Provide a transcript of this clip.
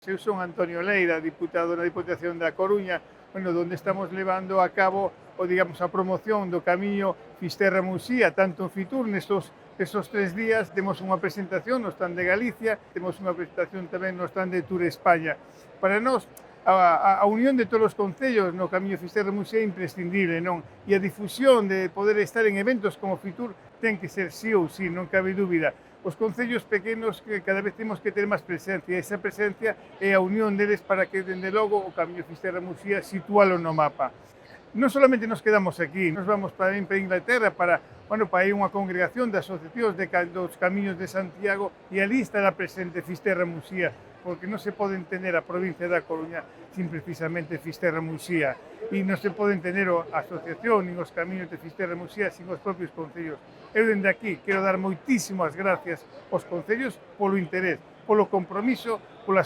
Eu son Antonio Leira, diputado na Diputación da Coruña, donde estamos levando a cabo a promoción do camiño Fisterra-Muxía, tanto en Fitur nestos 3 días temos unha presentación no stand de Galicia, temos unha presentación tamén no stand de Tour España. Para nós, a unión de todos os concellos no camiño Fisterra-Muxía é imprescindible, non? E a difusión de poder estar en eventos como Fitur ten que ser sí ou sí, non cabe dúbida. Os concellos pequenos que cada vez temos que ter máis presencia, e esa presencia é a unión deles para que, dende logo, o camiño Fisterra-Muxía situalo no mapa. Non solamente nos quedamos aquí, nos vamos para Inglaterra para ir unha congregación de asociacións dos camiños de Santiago e ali estará presente Fisterra-Muxía, porque non se pode entender a provincia da Coruña sin precisamente Fisterra-Muxía e non se pode entender a asociación nin os camiños de Fisterra-Muxía sin os propios concellos. Eu dende aquí quero dar moitísimas gracias aos concellos polo interés, polo compromiso, pola